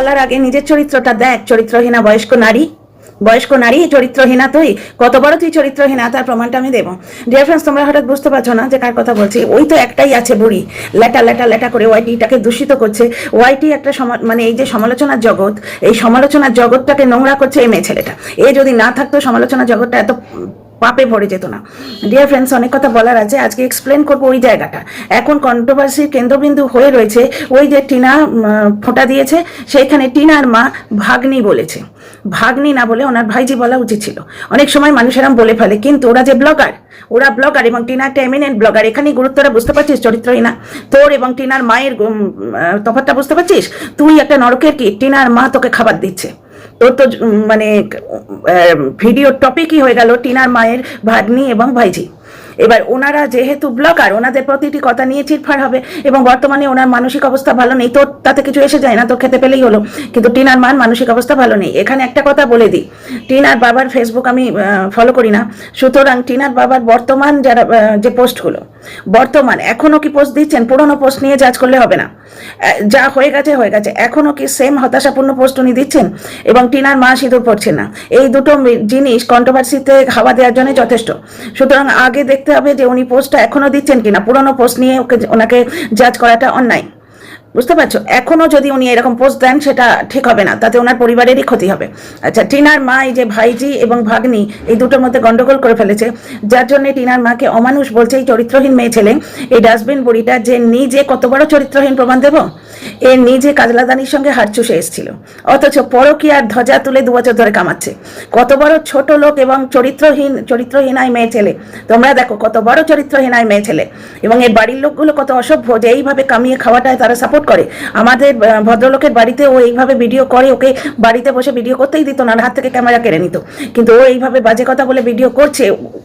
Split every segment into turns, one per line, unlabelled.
বলার আগে নিজের চরিত্রটা দেখ। চরিত্রহীনা বয়স্ক নারী চরিত্রহীনা তুই, কত বড় তুই চরিত্রহীনা তার প্রমাণটা আমি দেবো। ডিয়ার ফ্রেন্ডস, তোমরা হঠাৎ বুঝতে পারছো না যে কার কথা বলছি। ওই তো একটাই আছে বুড়ি, লেটা করে ওয়াইটিটাকে দূষিত করছে। ওয়াইটি একটা মানে এই যে সমালোচনার জগৎ, এই সমালোচনার জগৎটাকে নোংরা করছে এই মেয়ে ছেলেটা। এ যদি না থাকতো সমালোচনার জগৎটা এত পাপে ভরে যেত না। ডিয়ার ফ্রেন্ডস, অনেক কথা বলার আছে, আজকে এক্সপ্লেন করবো ওই জায়গাটা। এখন কন্ট্রোভার্সির কেন্দ্রবিন্দু হয়ে রয়েছে ওই যে টিনা ফোঁটা দিয়েছে, সেইখানে টিনার মা ভাগ্নি বলেছে। ভাগ্নি না বলে ওনার ভাইজি বলা উচিত ছিল। অনেক সময় মানুষেরা বলে ফেলে, কিন্তু ওরা যে ওরা ব্লগার এবং টিনা একটা এমিনেন্ট ব্লগার। এখানেই গুরুত্বটা বুঝতে পারছিস? চরিত্রহীনা তোর এবং টিনার মায়ের তফাৎটা বুঝতে পারছিস? তুই একটা নরকের কি, টিনার মা তোকে খাবার দিচ্ছে। তোর তো মানে ভিডিও টপিকই হয়ে গেল টিনার মায়ের ভাগ্নি এবং ভাইজি। এবার ওনারা যেহেতু ব্লগার, ওনাদের প্রতিটি কথা নিয়ে চিটফাট হবে, এবং বর্তমানে ওনার মানসিক অবস্থা ভালো নেই। তোর তাতে কিছু এসে যায় না, তোর খেতে পেলেই হলো, কিন্তু টিনার মার মানসিক অবস্থা ভালো নেই। এখানে একটা কথা বলে দিই, টিনার বাবার ফেসবুক আমি ফলো করি না, সুতরাং টিনার বাবার বর্তমান যারা যে পোস্টগুলো বর্তমান এখনো কি পোস্ট দিচ্ছেন, পুরোনো পোস্ট নিয়ে জাজ করলে হবে না। যা হয়ে গেছে, এখনো কি সেম হতাশাপূর্ণ পোস্ট উনি দিচ্ছেন, এবং টিনার মা সিঁদুর পড়ছেন না। এই দুটো জিনিস কন্ট্রোভার্সিতে হাওয়া দেওয়ার জন্য যথেষ্ট। সুতরাং আগে দেখতে হবে যে উনি পোস্টটা এখনো দিচ্ছেন কিনা। পুরোনো পোস্ট নিয়ে ওনাকে জাজ করাটা অন্যায়, বুঝতে পারছো? এখনো যদি উনি এরকম পোস্ট দেন সেটা ঠিক হবে না, তাতে ওনার পরিবারেরই ক্ষতি হবে। আচ্ছা, টিনার মা এই যে ভাইজি এবং ভাগ্নি এই দুটোর মধ্যে গন্ডগোল করে ফেলেছে, যার জন্য টিনার মাকে অমানুষ বলছে এই চরিত্রহীন মেয়ে ছেলে, এই ডাস্টবিন বুড়িটা, যে নিজে কত বড় চরিত্রহীন প্রমাণ দেব। এ নিজে কাজলাদানির সঙ্গে হাত চুষে এসেছিল, অথচ পরকীয়ার ধ্বজা তুলে 2 বছর ধরে কামাচ্ছে। কত বড় ছোট লোক এবং চরিত্রহীনায় মেয়ে ছেলে। তোমরা দেখো কত বড় চরিত্রহীনায় মেয়ে ছেলে, এবং এই বাড়ির লোকগুলো কত অসভ্য যে এইভাবে কামিয়ে খাওয়াটায় তারা সাপোর্ট করে। আমাদের ভদ্রলোকের বাড়িতে ও এইভাবে ভিডিও করে, ওকে বাড়িতে বসে ভিডিও করতেই দিত না, হাত থেকে ক্যামেরা কেড়ে নিত, কিন্তু ও এইভাবে বাজে কথা বলে ভিডিও করছে,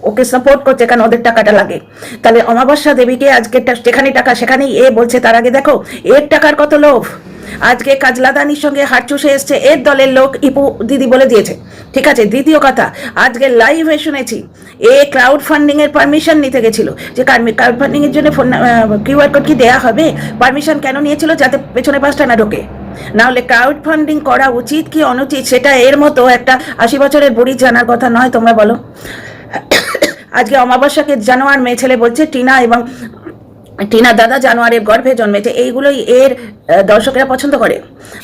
ওকে সাপোর্ট করছে, কারণ ওদের টাকাটা লাগে। তাহলে অমাবস্যা দেবীকে আজকে যেখানে টাকা সেখানেই এ বলছে, তার আগে দেখো এর টাকার কত লোভ। আজকে কাজলাদানির সঙ্গে হাত চুষে এসছে এর দলের লোক, ইপু দিদি বলে দিয়েছে, ঠিক আছে। দ্বিতীয় কথা, আজকে লাইভে শুনেছি এ ক্রাউড ফান্ডিং এর পারমিশন নিতে গেছিল, যে ক্রাউড ফান্ডিং এর জন্য কিউআর কোড কি দেয়া হবে, পারমিশন কেন নিয়েছিল, যাতে পেছনে পাঁচটা না ঢোকে। না হলে ক্রাউড ফান্ডিং করা উচিত কি অনুচিত সেটা এর মতো একটা 80 বছরের বুড়ি জানার কথা নয়, তোমরা বলো। আজকে অমাবস্যাকে জানোয়ার মেয়ে ছেলে বলছে টিনা দাদা জানোয়ারের গর্ভে জন্মেছে। এইগুলোই এর দর্শকেরা পছন্দ করে।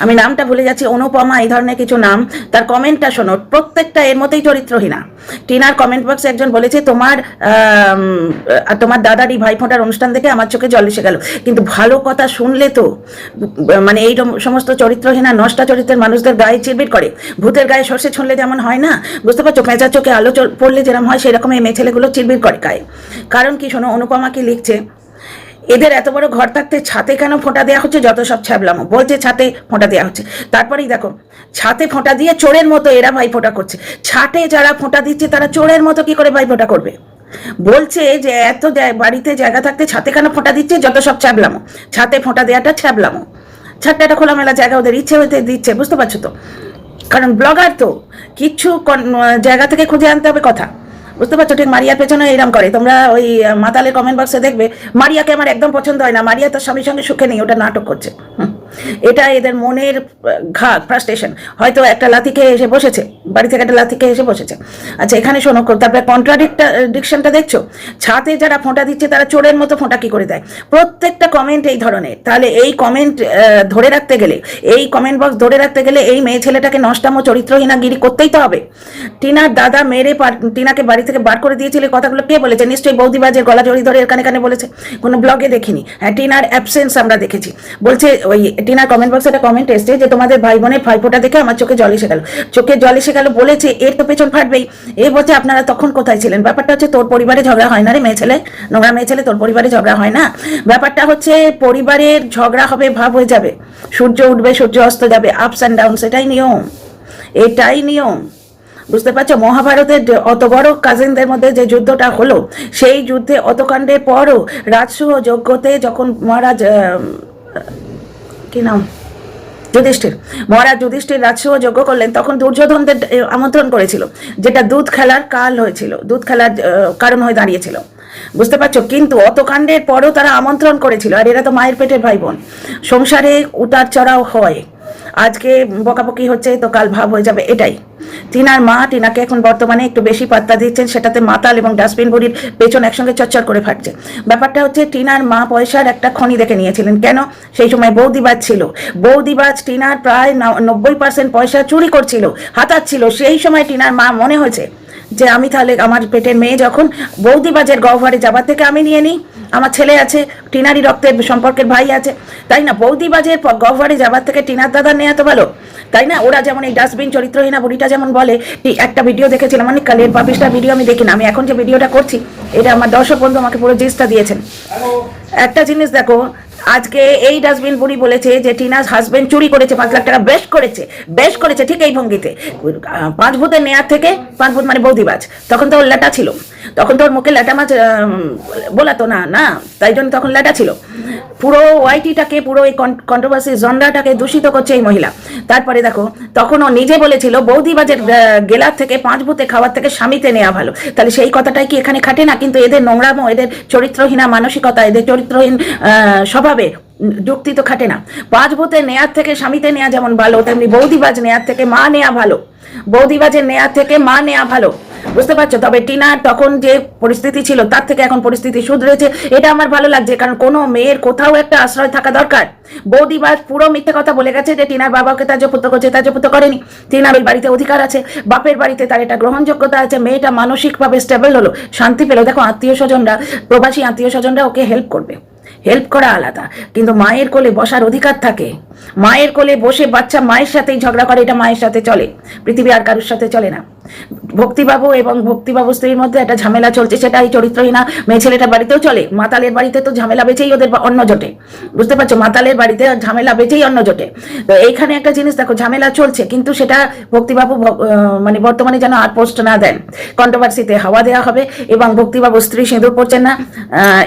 আমি নামটা ভুলে যাচ্ছি, অনুপমা, এই ধরনের কিছু নাম। তার কমেন্টটা শোনো, প্রত্যেকটা এর মতোই চরিত্রহীনা। টিনার কমেন্ট বক্সে একজন বলেছে তোমার দাদার এই ভাইফোঁটার অনুষ্ঠান দেখে আমার চোখে জল এসে গেল। কিন্তু ভালো কথা শুনলে তো মানে এই সমস্ত চরিত্রহীনা নষ্টা চরিত্রের মানুষদের গায়ে চিরবির করে। ভূতের গায়ে সর্ষে ছুঁড়লে যেমন হয় না, বুঝতে পারছো, পেঁচা চোখে আলো পড়লে যেরকম হয়, সেরকম এই মেয়ে ছেলেগুলো চিরবির করে গায়ে। কারণ কি শোনো, অনুপমা কি লিখছে, এদের এত বড় ঘর থাকতে ছাতে কেন ফোঁটা দেওয়া হচ্ছে, যত সব ছ্যাবলামো বলছে ছাতে ফোঁটা দেওয়া হচ্ছে। তারপরেই দেখো ছাতে ফোঁটা দিয়ে চোরের মতো এরা ভাই ফোঁটা করছে। ছাটে যারা ফোঁটা দিচ্ছে তারা চোরের মতো কি করে ভাই ফোঁটা করবে? বলছে যে এত বাড়িতে জায়গা থাকতে ছাতে কেন ফোঁটা দিচ্ছে, যত সব ছ্যাবলামো। ছাতে ফোঁটা দেওয়াটা ছ্যাবলামো। ছাদটা একটা খোলামেলা জায়গা, ওদের ইচ্ছে হইতে দিচ্ছে, বুঝতে পারছো তো? কারণ ব্লগার তো কিচ্ছু জায়গা থেকে খুঁজে আনতে হবে কথা, বুঝতে পারছো? ঠিক মারিয়ার পেছনে এরকম করে। তোমরা ওই মাতালের কমেন্ট বক্সে দেখবে, মারিয়াকে আমার একদম পছন্দ হয় না, মারিয়া তার স্বামীর সঙ্গে সুখে নেই, ওটা নাটক করছে। এটা এদের মনের ফ্রাস্ট্রেশন। হয়তো একটা লাথি খেয়ে এসে বসেছে, বাড়ি থেকে একটা লাথি খেয়ে এসে বসেছে। আচ্ছা, এখানে শোনো, তারপরে কন্ট্রাডিকশনটা দেখছো, ছাতে যারা ফোঁটা দিচ্ছে তারা চোরের মতো ফোঁটা কি করে দেয়? প্রত্যেকটা কমেন্ট এই ধরনের। তাহলে এই কমেন্ট ধরে রাখতে গেলে, এই কমেন্ট বক্স ধরে রাখতে গেলে এই মেয়ে ছেলেটাকে নষ্টামো চরিত্রহীনাগিরি করতেই তো হবে। টিনার দাদা মেরে টিনাকে বাড়ি থেকে বার করে দিয়েছিল, কথাগুলো কে বলেছে? নিশ্চয়ই বৌদিবাজের গলা জড়ি ধরে এর কানে কানে বলেছে, কোনো ব্লগে দেখিনি। হ্যাঁ, টিনার অ্যাবসেন্স আমরা দেখেছি। বলছে ওই টিনার কমেন্ট বক্সে একটা কমেন্ট এসছে যে তোমাদের ভাই বোনের ভাইফোঁটা দেখে আমার চোখে জল এসে গেল, বলেছে এর তো পেছন ফাটবেই। এ বলছে আপনারা তখন কোথায় ছিলেন? ব্যাপারটা হচ্ছে তোর পরিবারে ঝগড়া হয় না রে মেয়ে ছেলে, নোংরা মেয়ে ছেলে, তোর পরিবারে ঝগড়া হয় না। ব্যাপারটা হচ্ছে পরিবারের ঝগড়া হবে, ভাব হয়ে যাবে, সূর্য উঠবে সূর্য অস্ত যাবে, আপস অ্যান্ড ডাউন, সেটাই নিয়ম, এটাই নিয়ম, বুঝতে পারছো? মহাভারতের অত বড় কাজিনদের মধ্যে যে যুদ্ধটা হলো, সেই যুদ্ধে অত কাণ্ডের পরও রাজসূয় যজ্ঞতে যখন মহারাজ কি নাম মহারাজ যুধিষ্ঠির রাজসূয় যজ্ঞ করলেন, তখন দুর্যোধনদের আমন্ত্রণ করেছিল, যেটা দুধ খেলার কাল হয়েছিল, দুধ খেলার কারণ হয়ে দাঁড়িয়েছিল। বুঝতে পারছো? কিন্তু অত কাণ্ডের পরেও তারা আমন্ত্রণ করেছিল, আর এরা তো মায়ের পেটের ভাই বোন। সংসারে উতার চড়াও হয়, আজকে বকাবকি হচ্ছে তো কাল ভাব হয়ে যাবে, এটাই। টিনার মা টিনাকে এখন বর্তমানে একটু বেশি পাত্তা দিচ্ছেন, সেটাতে মাতাল এবং ডাস্টবিন বুড়ির পেছন একসঙ্গে চচ্চর করে ফাটছে। ব্যাপারটা হচ্ছে টিনার মা পয়সার একটা খনি দেখে নিয়েছিলেন। কেন? সেই সময় বৌদিবাজ ছিল, বৌদিবাজ টিনার প্রায় 90% পয়সা চুরি করছিল, হাতাচ্ছিল। সেই সময় টিনার মা মনে হয়েছে যে আমি তাহলে আমার পেটের মেয়ে যখন বৌদিবাজের গহ্বরে যাবার থেকে আমি নিয়ে নিই, আমার ছেলে আছে, টিনারই রক্তের সম্পর্কের ভাই আছে, তাই না? বৌদিবাজের গহ্বরে যাবার থেকে টিনার দাদা নেওয়া তো ভালো, তাই না? ওরা যেমন এই ডাস্টবিন চরিত্রহীনা বুড়িটা যেমন বলে, একটা ভিডিও দেখেছিলাম অনেক কালের, পাপিসটা ভিডিও আমি দেখি না, আমি এখন যে ভিডিওটা করছি এটা আমার দর্শক বন্ধু আমাকে পুরো জিনিসটা দিয়েছেন। একটা জিনিস দেখো, আজকে এই ডাস্টবিন বুড়ি বলেছে যে টিনার হাজবেন্ড চুরি করেছে 5 লাখ টাকা, বেশ করেছে ঠিক এই ভঙ্গিতে। 5 ভূতের নেয়ার থেকে, 5 ভূত মানে বৌদিবাজ, তখন তো ওর ল্যাটা ছিল, তখন তো ওর মুখে ল্যাটা মাছ বলাতো না, না তাই জন্য তখন ল্যাটা ছিল। পুরো ওয়াইটিটাকে, পুরো এই কন্ট্রোভার্সি জনরাটাকে দূষিত করছে এই মহিলা। তারপরে দেখো, তখন ও নিজে বলেছিল বৌদিবাজের গেলার থেকে 5 ভূতে খাওয়ার থেকে স্বামীতে নেওয়া ভালো। তাহলে সেই কথাটাই কি এখানে খাটে না? কিন্তু এদের নোংরামো, এদের চরিত্রহীনা মানসিকতা, এদের চরিত্রহীন স্বভাবে যুক্তি তো খাটে না। 5 ভূতে নেয়ার থেকে স্বামীতে নেওয়া যেমন ভালো, তেমনি বৌদিবাজ নেয়ার থেকে মা নেওয়া ভালো, বৌদিবাজের নেয়ার থেকে মা নেওয়া ভালো। বুঝতে পারছো? তবে টিনার তখন যে পরিস্থিতি ছিল তার থেকে এখন পরিস্থিতি শুধরেছে, এটা আমার ভালো লাগছে। কারণ কোনো মেয়ের কোথাও একটা আশ্রয় থাকা দরকার। বৌদিবাজ পুরো মিথ্যে কথা বলে গেছে যে টিনার বাবাকে ত্যায্যপুত্র করছে, ত্যায্যপুত্র করেনি। টিনার ওই বাড়িতে অধিকার আছে, বাপের বাড়িতে তার এটা গ্রহণযোগ্যতা আছে, মেয়েটা মানসিকভাবে স্টেবল হলো, শান্তি পেলো। দেখো আত্মীয় স্বজনরা, প্রবাসী আত্মীয় স্বজনরা ওকে হেল্প করবে, হেল্প করা আলাদা, কিন্তু মায়ের কোলে বসার অধিকার থাকে। মায়ের কোলে বসে বাচ্চা মায়ের সাথেই ঝগড়া করে, এটা মায়ের সাথে চলে, পৃথিবী আর কারোর সাথে চলে না। ভক্তিবাবু এবং ভক্তিবাবু স্ত্রীর মধ্যে একটা ঝামেলা চলছে, সেটা এই চরিত্রহীনা মেয়ে ছেলেটার বাড়িতেও চলে। মাতালের বাড়িতে তো ঝামেলা বেঁচেই ওদের অন্ন জোটে, বুঝতে পারছো? মাতালের বাড়িতে ঝামেলা বেঁচেই অন্ন জোটে। তো এইখানে একটা জিনিস দেখো, ঝামেলা চলছে, কিন্তু সেটা ভক্তিবাবু মানে বর্তমানে যেন আর পোস্ট না দেন, কন্ট্রোভার্সিতে হাওয়া দেওয়া হবে। এবং ভক্তিবাবু স্ত্রী সিঁদুর পড়ছেন না,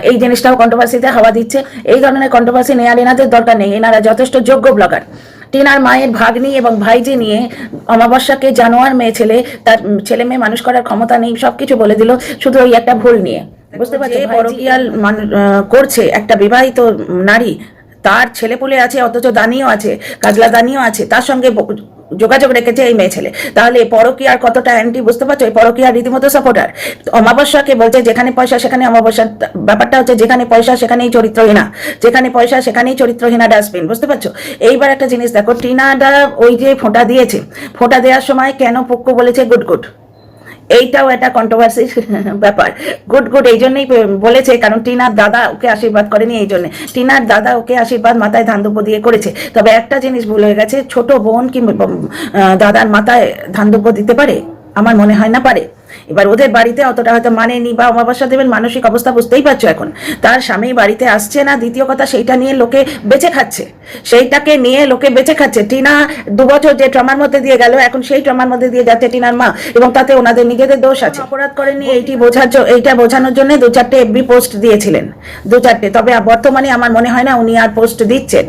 এই জিনিসটাও কন্ট্রোভার্সিতে হাওয়া দিচ্ছে। এই ধরনের কন্ট্রোভার্সি নেয়ার এনাদের দরকার নেই, এনারা যথেষ্ট যোগ্য ব্লগার। টিনার মায়ের ভাগ্নি এবং ভাইজি নিয়ে অমাবস্যাকে জানোয়ার মেয়ে ছেলে, তার ছেলে মেয়ে মানুষ করার ক্ষমতা নেই, সবকিছু বলে দিল শুধু ওই একটা ভুল নিয়ে। বুঝতে পারছো? পরকীয়াল করছে একটা বিবাহিত নারী, তার ছেলেপুলে আছে, অথচ দানিও আছে, কাজলা দানিও আছে, তার সঙ্গে যোগাযোগ রেখেছে এই মেয়ে ছেলে। তাহলে পরকীয়ার কতটা অ্যান্টি, বুঝতে পারছো? এই পরকীয়ার রীতিমতো সাপোর্টার। অমাবস্যাকে বলছে যেখানে পয়সা সেখানে অমাবস্যা। ব্যাপারটা হচ্ছে যেখানে পয়সা সেখানেই চরিত্রহীনা, যেখানে পয়সা সেখানেই চরিত্রহীনা ডাস্টবিন। বুঝতে পারছো? এইবার একটা জিনিস দেখো, টিনাডা ওই যে ফোঁটা দিয়েছে, ফোঁটা দেওয়ার সময় কেন পক্কু বলেছে গুড গুড, এইটাও একটা কন্ট্রোভার্সির ব্যাপার। গুড গুড এই জন্যই বলেছে কারণ টিনার দাদা ওকে আশীর্বাদ করেনি, এই জন্য টিনার দাদা ওকে আশীর্বাদ মাথায় ধান দুব্য দিয়ে করেছে। তবে একটা জিনিস ভুল হয়ে গেছে, ছোট বোন কি দাদার মাথায় ধান দুব্য দিতে পারে? আমার মনে হয় না পারে। এবার ওদের বাড়িতে অতটা হয়তো মানেনি, বা অমাবস্যা দেবের মানসিক অবস্থা বুঝতেই পারছো। এখন তার স্বামী বাড়িতে আসছে না, দ্বিতীয় কথা সেইটা নিয়ে লোকে বেঁচে খাচ্ছে, সেইটাকে নিয়ে লোকে বেঁচে খাচ্ছে। টিনা 2 বছর যে ট্রমার মধ্যে দিয়ে গেল, এখন সেই ট্রমার মধ্যে দিয়ে যাচ্ছে টিনার মা, এবং তাতে ওনাদের নিজেদের দোষ আছে। অপরাধ করেনি এইটা বোঝানোর জন্য 2-4টে এফবি পোস্ট দিয়েছিলেন, 2-4টে। তবে বর্তমানে আমার মনে হয় না উনি আর পোস্ট দিচ্ছেন।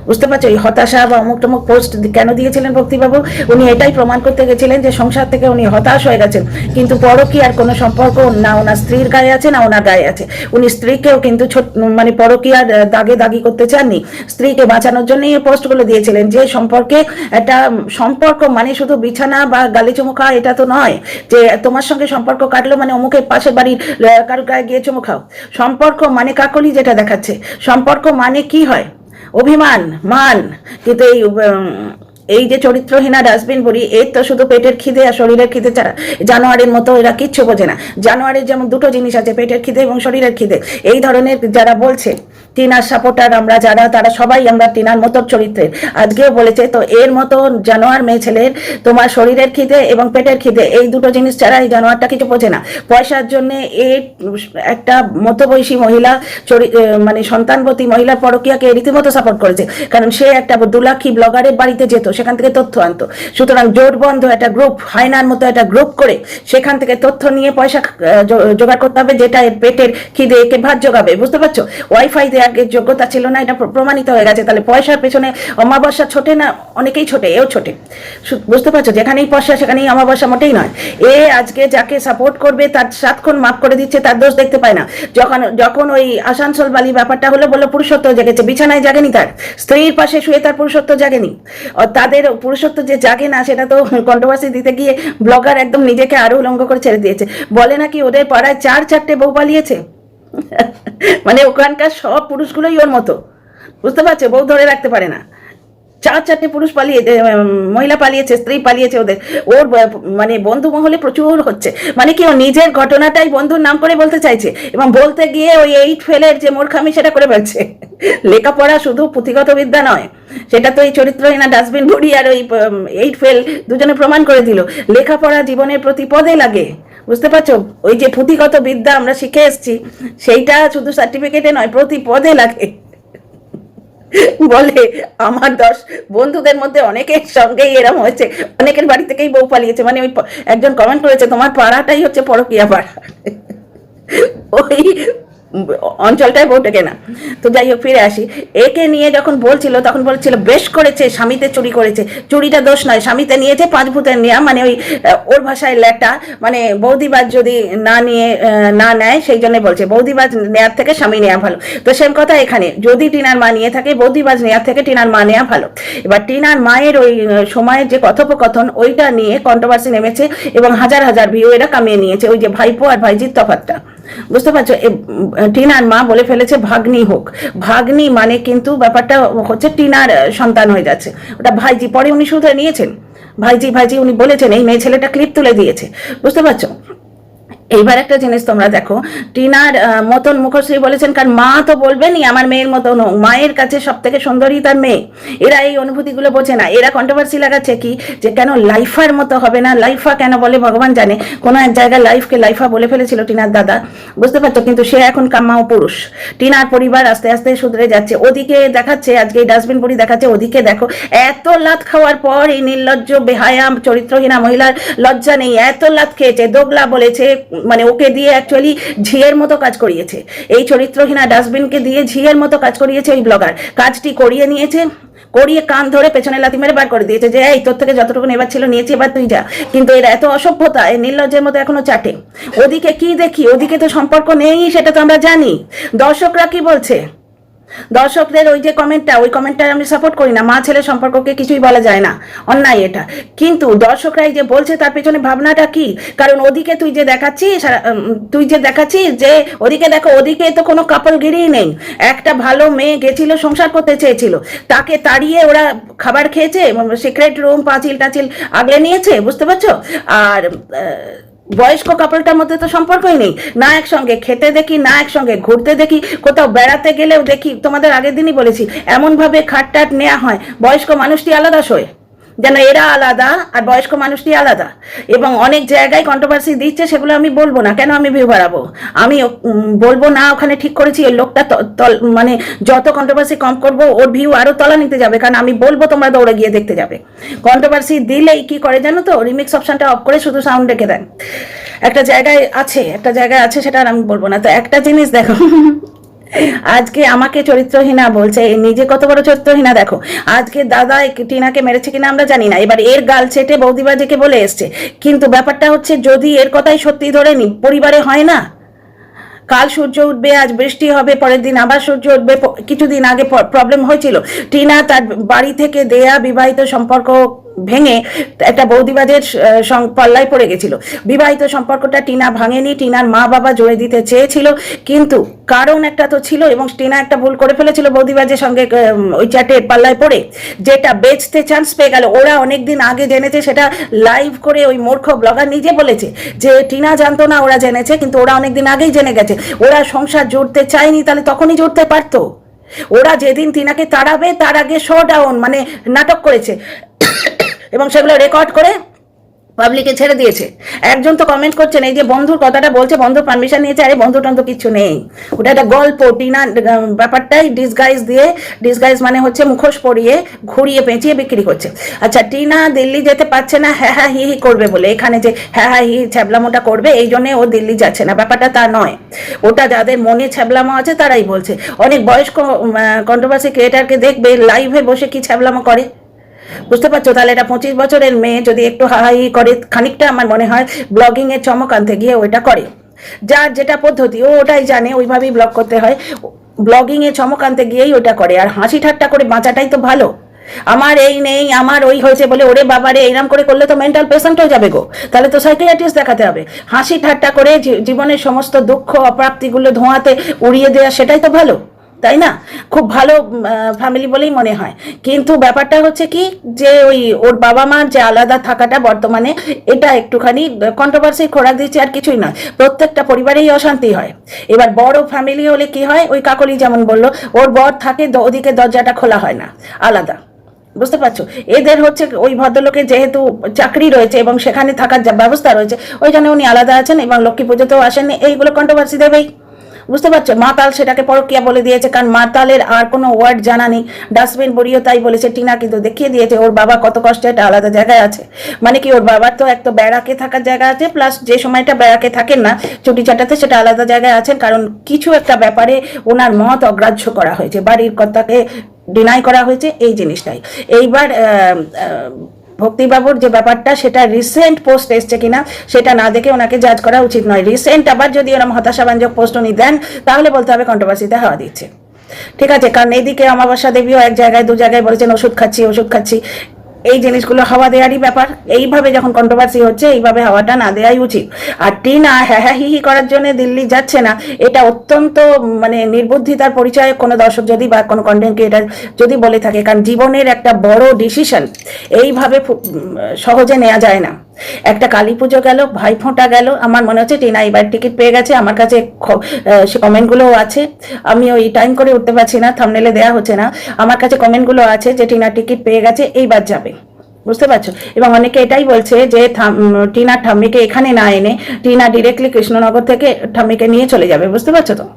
বুঝতে পারছো? এই হতাশা বা অমুক টমুক পোস্ট কেন দিয়েছিলেন ভক্তিবাবু? উনি এটাই প্রমাণ করতে গেছিলেন যে সংসার থেকে উনি হতাশ হয়ে গেছেন, কিন্তু পরকীয়ার কোনো সম্পর্ক না ওনার স্ত্রীর গায়ে আছে না ওনার গায়ে আছে। উনি স্ত্রীকেও কিন্তু মানে পরকীয়ার দাগে দাগি করতে চাননি, স্ত্রীকে বাঁচানোর জন্যই এই পোস্টগুলো দিয়েছিলেন। যে সম্পর্কে একটা সম্পর্ক মানে শুধু বিছানা বা গালি চুমু খাওয়া এটা তো নয়, যে তোমার সঙ্গে সম্পর্ক কাটলো মানে অমুকের পাশের বাড়ির কারোর গায়ে গিয়ে চুমু খাও। সম্পর্ক মানে কাকলি যেটা দেখাচ্ছে, সম্পর্ক মানে কি হয়? অভিমান, মান। কিন্তু এই যে চরিত্রহীনা ডাস্টবিন বুড়ি, এর তো শুধু পেটের খিদে আর শরীরের খিদে ছাড়া, জানোয়ারের মতো এরা কিচ্ছু বোঝে না। জানোয়ারের যেমন 2টো জিনিস আছে, পেটের খিদে এবং শরীরের খিদে। এই ধরনের যারা বলছে টিনার সাপোর্টার আমরা যারা, তারা সবাই আমরা টিনার মতো চরিত্রের। আজকেও বলেছে তো এর মতো জানোয়ার মেয়ে ছেলের তোমার শরীরের খিদে এবং পেটের খিদে, এই 2টো জিনিস ছাড়া এই জানোয়ারটা কিছু বোঝে না। পয়সার জন্য এই একটা মধ্যবয়সী মহিলা, মানে সন্তানবতী মহিলার পরকীয়াকে রীতিমতো সাপোর্ট করেছে। কারণ সে একটা 2 লাখী ব্লগারের বাড়িতে যেত, সেখান থেকে তথ্য আনতো। সুতরাং জোটবন্ধ একটা গ্রুপ, হায়নার মতো একটা গ্রুপ করে সেখান থেকে তথ্য নিয়ে পয়সা জোগাড় করতে হবে, যেটা এর পেটের খিদে একে ভাত জোগাবে। বুঝতে পারছো? ওয়াইফাই দেওয়ার যোগ্যতা ছিল না, এটা প্রমাণিত হয়ে গেছে। তাহলে পয়সার পেছনে অমাবস্যা ছোটে না? অনেকেই ছোটে, এও ছোটে। বুঝতে পারছো? যেখানেই পয়সা সেখানেই অমাবস্যা মোটেই নয়। এ আজকে যাকে সাপোর্ট করবে তার 7 খুন মাফ করে দিচ্ছে, তার দোষ দেখতে পায় না। যখন ওই আসানসোল বালি ব্যাপারটা হলো, বললো পুরুষত্ব জেগেছে, বিছানায় জাগেনি, তার স্ত্রীর পাশে শুয়ে তার পুরুষত্ব জাগেনি। তাদের পুরুষত্ব যে জাগে না, সেটা তো কন্ট্রোভার্সি দিতে গিয়ে ব্লগার একদম নিজেকে আরো উলঙ্গ করে ছেড়ে দিয়েছে। বলে নাকি ওদের পাড়ায় 4-4টে বউ পালিয়েছে। মানে ওখানকার সব পুরুষগুলোই ওর মতো। বুঝতে পারছো? বউ ধরে রাখতে পারে না। 4-4টে পুরুষ মহিলা পালিয়েছে, স্ত্রী পালিয়েছে ওদের। ওর মানে বন্ধু মহলে প্রচুর হচ্ছে। মানে কি, ও নিজের ঘটনাটাই বন্ধুর নাম করে বলতে চাইছে, এবং বলতে গিয়ে ওই 8 ফেলের যে মূর্খামি সেটা করে ফেলছে। লেখাপড়া শুধু পুঁথিগত বিদ্যা নয়, সেটা তো এই চরিত্রহীনা ডাস্টবিন বুড়ি আর ওই 8 ফেল দুজনে প্রমাণ করে দিল। লেখাপড়া জীবনের প্রতি পদে লাগে। বুঝতে পারছো? ওই যে পুঁথিগত বিদ্যা আমরা শিখে এসছি, সেইটা শুধু সার্টিফিকেটে নয়, প্রতি পদে লাগে। বলে আমার 10 বন্ধুদের মধ্যে অনেকের সঙ্গেই এরম হয়েছে, অনেকের বাড়ি থেকেই বউ পালিয়েছে। মানে ওই একজন কমেন্ট করেছে, তোমার পাড়াটাই হচ্ছে পরকীয়া পাড়া। ওই অঞ্চলটায় বউ টেকে না। তো যাই হোক, ফিরে আসি। একে নিয়ে যখন বলছিল, তখন বলছিল বেশ করেছে, স্বামীতে চুরি করেছে। চুরিটা দোষ নয়, স্বামীতে নিয়েছে 5 ভূতের নেয়া। মানে ওই ওর ভাষায় লেটা, মানে বৌদিবাজ যদি না নেয়, সেই জন্য বলছে বৌদিবাজ নেয়ার থেকে স্বামী নেওয়া ভালো। তো সেম কথা এখানে, যদি টিনার মা নিয়ে থাকে, বৌদিবাজ নেয়ার থেকে টিনার মা নেওয়া ভালো। এবার টিনার মায়ের ওই সময়ের যে কথোপকথন, ওইটা নিয়ে কন্ট্রোভার্সি নেমেছে, এবং হাজার হাজার ভিউ এরা কামিয়ে নিয়েছে। ওই যে ভাইপো আর ভাইজির তফাৎটা, বুঝতে পারছো? টিনার মা বলে ফেলেছে ভাগ্নি হোক। ভাগ্নি মানে কিন্তু ব্যাপারটা হচ্ছে টিনার সন্তান হয়ে যাচ্ছে, ওটা ভাইজি। পরে উনি শুধরে নিয়েছেন, ভাইজি ভাইজি উনি বলেছেন, এই মেয়ে ছেলেটা ক্লিপ তুলে দিয়েছে। বুঝতে পারছো? এইবার একটা জিনিস তোমরা দেখো, টিনার মতন মুখশ্রী বলেছেন, কারণ মা তো বলবেনই আমার মেয়ের মতন হোক, মায়ের কাছে সব থেকে সুন্দরী তার মেয়ে। এরা এই অনুভূতিগুলো বোঝে না। এরা কন্ট্রোভার্সি লাগাচ্ছে কি, যে কেন লাইফার মতো হবে না। লাইফা কেন বলে ভগবান জানে। কোনো এক জায়গায় লাইফকে লাইফা বলে ফেলেছিল টিনার দাদা। বুঝতে পারছো? কিন্তু সে এখন কাম্মাও পুরুষ। টিনার পরিবার আস্তে আস্তে শুধরে যাচ্ছে। ওদিকে দেখাচ্ছে, আজকে এই ডাস্টবিন পুরি দেখাচ্ছে, ওদিকে দেখো এত লাত খাওয়ার পর এই নির্লজ্জ বেহায়া চরিত্রহীনা মহিলার লজ্জা নেই। এত লাত খেয়েছে, দোগলা বলেছে, মানে ওকে দিয়ে অ্যাকচুয়ালি ঝিয়ের মতো কাজ করিয়েছে। এই চরিত্রহীনা ডাস্টবিনকে দিয়ে ঝিয়ের মতো কাজ করিয়েছে ওই ব্লগার। কাজটি করিয়ে নিয়েছে, করিয়ে কান ধরে পেছনে লাথি মেরে বার করে দিয়েছে, যে এই তোর থেকে যতটুকু নেবার ছিল নিয়েছি, এবার তুই যা। কিন্তু এর এত অসভ্যতা, এই নির্লজ্জের মতো এখনো চাটে। ওদিকে কি দেখি, ওদিকে তো সম্পর্ক নেই, সেটা তো আমরা জানি। দর্শকরা কি বলছে, দর্শকদের ওই যে কমেন্টটা, ওই কমেন্টটা আমি সাপোর্ট করি না। মা ছেলে সম্পর্ককে কিছুই বলা যায় না, অন্যায় এটা। কিন্তু দর্শকরাই যে বলছে, তার পেছনে ভাবনাটা কি? কারণ ওদিকে তুই যে দেখাচ্ছিস যে ওদিকে দেখো, ওদিকে তো কোনো কাপলগিরিই নেই। একটা ভালো মেয়ে গেছিল, সংসার করতে চেয়েছিল, তাকে তাড়িয়ে ওরা খাবার খেয়েছে, সিক্রেট রুম পাঁচিল টাচিল আগলে নিয়েছে। বুঝতে পারছো? আর বয়স্ক কাপড়টার মধ্যে তো সম্পর্কই নেই। না একসঙ্গে খেতে দেখি, না একসঙ্গে ঘুরতে দেখি, কোথাও বেড়াতে গেলেও দেখি। তোমাদের আগের দিনই বলেছি, এমনভাবে খাটটাট নেওয়া হয়, বয়স্ক মানুষটি আলাদা শোয়, যেন এরা আলাদা আর বয়স্ক মানুষটি আলাদা। এবং অনেক জায়গায় কন্ট্রোভার্সি দিচ্ছে, সেগুলো আমি বলবো না। কেন আমি ভিউ বাড়াবো? আমি বলবো না, ওখানে ঠিক করেছি। ওই লোকটা মানে যত কন্ট্রোভার্সি কম করবো, ওর ভিউ আরো তলা নিতে যাবে। কারণ আমি বলবো, তোমরা দৌড়ে গিয়ে দেখতে যাবে। কন্ট্রোভার্সি দিলেই কি করে জানো তো, রিমিক্স অপশনটা অফ করে শুধু সাউন্ড রেখে দেন। একটা জায়গায় আছে, সেটা আর আমি বলবো না। তো একটা জিনিস দেখো, আজকে আমাকে চরিত্রহীনা বলছে, নিজে কত বড় চরিত্রহীনা দেখো। আজকে দাদা টিনাকে মেরেছে কিনা আমরা জানি না, এবার এর গাল ছেটে বৌদিবাজিকে বলে এসছে। কিন্তু ব্যাপারটা হচ্ছে, যদি এর কথাই সত্যি ধরে নি, পরিবারে হয় না, কাল সূর্য উঠবে, আজ বৃষ্টি হবে, পরের দিন আবার সূর্য উঠবে। কিছুদিন আগে প্রবলেম হয়েছিল, টিনা তার বাড়ি থেকে দেয়া বিবাহিত সম্পর্ক ভেঙে একটা বৌদিবাজের পাল্লায় পড়ে গেছিল। বিবাহিত সম্পর্কটা টিনা ভাঙেনি, টিনার মা বাবা জোরে দিতে চেয়েছিল, কিন্তু কারণ একটা তো ছিল। এবং টিনা একটা ভুল করে ফেলেছিল বৌদিবাজের সঙ্গে ওই চ্যাটে পাল্লায় পড়ে, যেটা বেচতে চান্স পেয়ে গেল। ওরা অনেকদিন আগে জেনেছে, সেটা লাইভ করে ওই মূর্খ ব্লগার নিজে বলেছে যে টিনা জানতো না, ওরা জেনেছে, কিন্তু ওরা অনেকদিন আগেই জেনে গেছে। ওরা সংসার জুড়তে চায়নি, তাহলে তখনই জুড়তে পারতো। ওরা যেদিন টিনাকে তাড়াবে, তার আগে শো ডাউন মানে নাটক করেছে, এবং সেগুলো রেকর্ড করে পাবলিকে ছেড়ে দিয়েছে। একজন তো কমেন্ট করছেন এই যে বন্ধুর কথাটা বলছে, বন্ধুর পারমিশন নিয়েছে, আরে বন্ধু টন্ধু কিছু নেই, ওটা একটা গল্প। টিনা ব্যাপারটাই ডিসগাইজ মানে হচ্ছে মুখোশ পরিয়ে ঘুরিয়ে পেঁচিয়ে বিক্রি করছে। আচ্ছা, টিনা দিল্লি যেতে পারছে না হ্যাঁ হ্যাঁ হি হি করবে বলে, এখানে যে হ্যাঁ হ্যাঁ হি ছ্যাবলামোটা করবে এই জন্য ও দিল্লি যাচ্ছে না, ব্যাপারটা তা নয়। ওটা যাদের মনে ছ্যাবলামো আছে তারাই বলছে। অনেক বয়স্ক কন্ট্রোভার্সি ক্রিয়েটারকে দেখবে লাইভে বসে কি ছ্যাবলামো করে, বুঝতে পারছো? তাহলে এটা 25 বছরের মেয়ে যদি একটু হাই করে, খানিকটা আমার মনে হয় ব্লগিং এর চমক আনতে গিয়ে ওইটা করে। যার যেটা পদ্ধতি ও ওটাই জানে, ওইভাবেই ব্লগ করতে হয়, ব্লগিং এ চমক আনতে গিয়েই ওটা করে। আর হাসি ঠাট্টা করে বাঁচাটাই তো ভালো। আমার এই নেই, আমার ওই হয়েছে বলে ওরে বাবারে এইরকম করে করলে তো মেন্টাল পেশেন্ট হয়ে যাবে গো, তাহলে তো সাইকিয়াট্রিস্ট দেখাতে হবে। হাসি ঠাট্টা করে জীবনের সমস্ত দুঃখ অপ্রাপ্তিগুলো ধোঁয়াতে উড়িয়ে দেওয়া, সেটাই তো ভালো, তাই না? খুব ভালো ফ্যামিলি বলেই মনে হয়। কিন্তু ব্যাপারটা হচ্ছে কি যে ওই ওর বাবা মার যে আলাদা থাকাটা বর্তমানে এটা একটুখানি কন্ট্রোভার্সি খোরাক দিচ্ছে, আর কিছুই নয়। প্রত্যেকটা পরিবারেই অশান্তি হয়। এবার বড় ফ্যামিলি হলে কি হয়, ওই কাকলি যেমন বললো ওর বর থাকে ওদিকে দরজাটা খোলা হয় না, আলাদা, বুঝতে পারছো? এদের হচ্ছে ওই ভদ্রলোকের যেহেতু চাকরি রয়েছে এবং সেখানে থাকার ব্যবস্থা রয়েছে, ওই জন্য উনি আলাদা আছেন এবং লক্ষ্মী পুজোতেও আসেননি, এইগুলো কন্ট্রোভার্সি দেবেই, বুঝতে পারছো? মাতাল সেটাকে পরকিয়া বলে দিয়েছে, কারণ মাতালের আর কোনো ওয়ার্ড জানা নেই। ডাস্টবিন বুড়িও তাই বলেছে। টিনা কিন্তু দেখিয়ে দিয়েছে ওর বাবা কত কষ্টে একটা আলাদা জায়গায় আছে। মানে কি, ওর বাবার তো একটা ব্যারাকে থাকার জায়গা আছে, প্লাস যে সময়টা ব্যারাকে থাকেন না ছুটি চাটাতে, সেটা আলাদা জায়গায় আছেন, কারণ কিছু একটা ব্যাপারে ওনার মত অগ্রাহ্য করা হয়েছে, বাড়ির কর্তাকে ডিনাই করা হয়েছে, এই জিনিসটাই। এইবার ভক্তিবাবুর যে ব্যাপারটা, সেটা রিসেন্ট পোস্ট এসছে কিনা সেটা না দেখে ওনাকে জাজ করা উচিত নয়। রিসেন্ট আবার যদি ওরকম হতাশাব্যঞ্জক পোস্ট উনি দেন তাহলে বলতে হবে কন্ট্রোভার্সিতে হাওয়া দিচ্ছে, ঠিক আছে? কারণ এইদিকে অমাবস্যা দেবীও এক জায়গায় দু জায়গায় বলেছেন ওষুধ খাচ্ছি। এই জিনিসগুলো হাওয়া দেওয়ারই ব্যাপার। এইভাবে যখন কন্ট্রোভার্সি হচ্ছে এইভাবে হাওয়াটা না দেওয়াই উচিত। আর টিনা হ্যাঁ হ্যাঁ হি হি করার জন্য দিল্লি যাচ্ছে না, এটা অত্যন্ত মানে নির্বুদ্ধিতার পরিচয় কোনো দর্শক যদি বা কোনো কন্টেন্ট ক্রিয়েটার যদি বলে থাকে। কারণ জীবনের একটা বড় ডিসিশন এইভাবে সহজে নেওয়া যায় না। একটা কালী পুজো গেল, ভাইফোঁটা গেল, আমার মনে হচ্ছে টিনা এবার টিকিট পেয়ে গেছে। আমার কাছে সে কমেন্টগুলোও আছে, আমি ওই টাইম করে উঠতে পারছি না, থাম্বনেলে দেওয়া হচ্ছে না। আমার কাছে কমেন্টগুলো আছে যে টিনা টিকিট পেয়ে গেছে, এইবার যাবে, বুঝতে পারছো? এবং অনেকে এটাই বলছে যে টিনার ঠাম্মিকে এখানে না এনে টিনা ডিরেক্টলি কৃষ্ণনগর থেকে ঠাম্মিকে নিয়ে চলে যাবে, বুঝতে পারছো তো?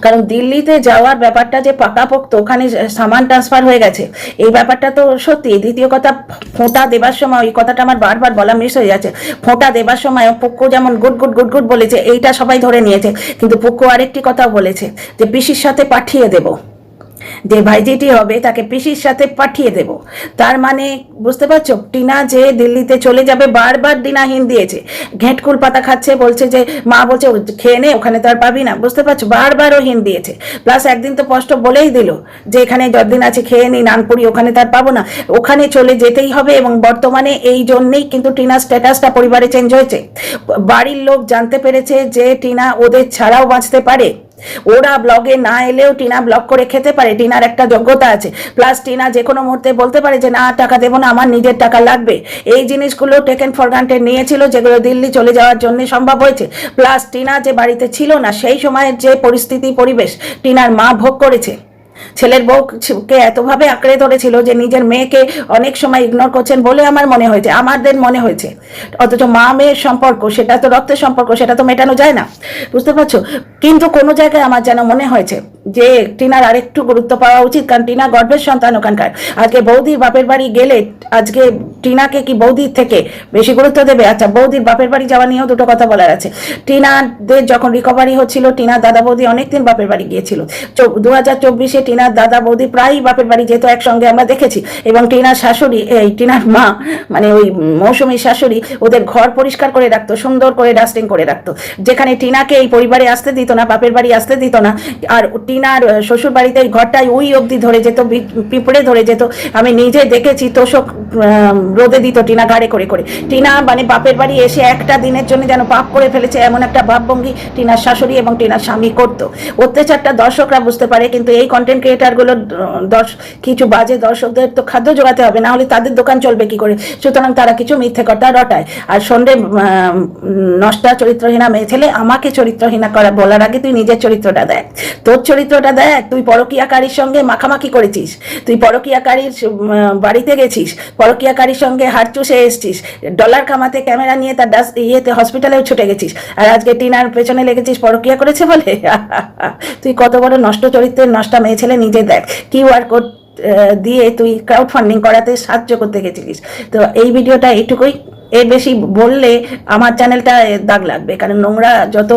কারণ দিল্লিতে যাওয়ার ব্যাপারটা যে পাকাপোক্ত, ওখানে সামান ট্রান্সফার হয়ে গেছে, এই ব্যাপারটা তো সত্যি। দ্বিতীয় কথা, ফোঁটা দেবার সময় ওই কথাটা আমার বারবার বলা মিস হয়ে যাচ্ছে। ফোঁটা দেবার সময় পুক্কু যেমন গুড গুড গুড গুড বলেছে, এইটা সবাই ধরে নিয়েছে, কিন্তু পুক্কু আরেকটি কথাও বলেছে যে পিসির সাথে পাঠিয়ে দেবো, যে ভাইজিটি হবে তাকে পিসির সাথে পাঠিয়ে দেব। তার মানে বুঝতে পারছো, টিনা যে দিল্লিতে চলে যাবে, বারবার টিনা হিন দিয়েছে, ঘেঁটকুল পাতা খাচ্ছে, বলছে যে মা বলছে খেয়ে নে, ওখানে তো আর পাবি না, বুঝতে পারছো? বারবার ও হিন দিয়েছে। প্লাস একদিন তো স্পষ্ট বলেই দিল যে এখানে যতদিন আছে খেয়ে নি, নানপুরি ওখানে তার পাবো না, ওখানে চলে যেতেই হবে। এবং বর্তমানে এই জন্যেই কিন্তু টিনার স্ট্যাটাসটা পরিবারে চেঞ্জ হয়েছে। বাড়ির লোক জানতে পেরেছে যে টিনা ওদের ছাড়াও বাঁচতে পারে, ওরা ব্লগে না এলেও টিনা ব্লগ করে খেতে পারে, টিনার একটা যোগ্যতা আছে। প্লাস টিনা যে কোনো মুহূর্তে বলতে পারে যে না টাকা দেবো না, আমার নিজের টাকা লাগবে। এই জিনিসগুলো টেকেন ফর গ্রান্টেড নিয়েছিল, যেগুলো দিল্লি চলে যাওয়ার জন্য সম্ভব হয়েছে। প্লাস টিনা যে বাড়িতে ছিল না, সেই সময়ের যে পরিস্থিতি পরিবেশ টিনার মা ভোগ করেছে। ছেলের বউকে এতভাবে আঁকড়ে ধরেছিল যে নিজের মেয়েকে অনেক সময় ইগনোর করছেন বলে আমার মনে হয়েছে, আমাদের মনে হয়েছে। অথচ মা মেয়ের সম্পর্ক, সেটা তো রক্তের সম্পর্ক, সেটা তো মেটানো যায় না, বুঝতে পারছো? কিন্তু কোনো জায়গায় আমার যেন মনে হয়েছে যে টিনার আরেকটু গুরুত্ব পাওয়া উচিত, কারণ টিনা গর্ভের সন্তান ওখানকার। আজকে বৌদির বাপের বাড়ি গেলে আজকে টিনাকে কি বৌদির থেকে বেশি গুরুত্ব দেবে? আচ্ছা, বৌদির বাপের বাড়ি যাওয়া নিয়েও দুটো কথা বলার আছে। টিনাদের যখন রিকভারি হচ্ছিল, টিনার দাদা বৌদি অনেকদিন বাপের বাড়ি গিয়েছিল। 2024-এ টিনার দাদা বৌদি প্রায়ই বাপের বাড়ি যেত, একসঙ্গে আমরা দেখেছি। এবং টিনার শাশুড়ি, এই টিনার মা মানে ওই মৌসুমীর শাশুড়ি, ওদের ঘর পরিষ্কার করে রাখতো, সুন্দর করে ডাস্টিং করে রাখতো, যেখানে টিনাকে এই পরিবারে আসতে দিত না, বাপের বাড়ি আসতে দিত না। আর টিনার শ্বশুর বাড়িতে এই ঘরটায় ওই অবধি ধরে যেত, পিঁপড়ে ধরে যেত, আমি নিজে দেখেছি। তোষক রোদে দিত টিনা ঘাড়ে করে করে। টিনা মানে বাপের বাড়ি এসে একটা দিনের জন্য যেন পাপ করে ফেলেছে এমন একটা ভাবভঙ্গি টিনার শাশুড়ি এবং টিনার স্বামী করতো। অত্যাচারটা দর্শকরা বুঝতে পারে, কিন্তু এই কন্টেন্ট কন্টেন্ট ক্রিয়েটারগুলো কিছু বাজে দর্শকদের তো খাদ্য জোগাতে হবে, না হলে তাদের দোকান চলবে কি করে? সুতরাং তারা কিছু মিথ্যে কথা রটায়। আর সন্ধ্যে নষ্টা চরিত্রহীনা মেয়ে ছেলে আমাকে চরিত্রহীনা করা বলার আগে তুই নিজের চরিত্রটা দেখ, তোর চরিত্রটা দেখ। তুই পরকীয়াকারীর সঙ্গে মাখামাখি করেছিস, তুই পরকীয়াকারীর বাড়িতে গেছিস, পরকীয়াকারীর সঙ্গে হাত চুষে এসছিস, ডলার কামাতে ক্যামেরা নিয়ে তার ইয়েতে হসপিটালেও ছুটে গেছিস, আর আজকে টিনার পেছনে লেগেছিস পরকীয়া করেছে বলে। তুই কত বড় নষ্ট চরিত্রের নষ্টা মেয়ে ছেলে নিজে দেখ। কিউআর কোড দিয়ে তুই ক্রাউড ফান্ডিং করাতে সাহায্য করতে গেছিলিস। তো এই ভিডিওটা এইটুকুই, এর বেশি বললে আমার চ্যানেলটা দাগ লাগবে, কারণ নোংরা যত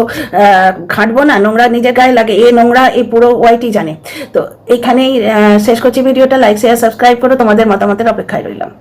ঘাঁটবো না, নোংরা নিজের গায়ে লাগে, এ নোংরা এই পুরো ওয়াইটি জানে। তো এইখানেই শেষ করছি ভিডিওটা। লাইক শেয়ার সাবস্ক্রাইব করো, তোমাদের মতামতের অপেক্ষায় রইলাম।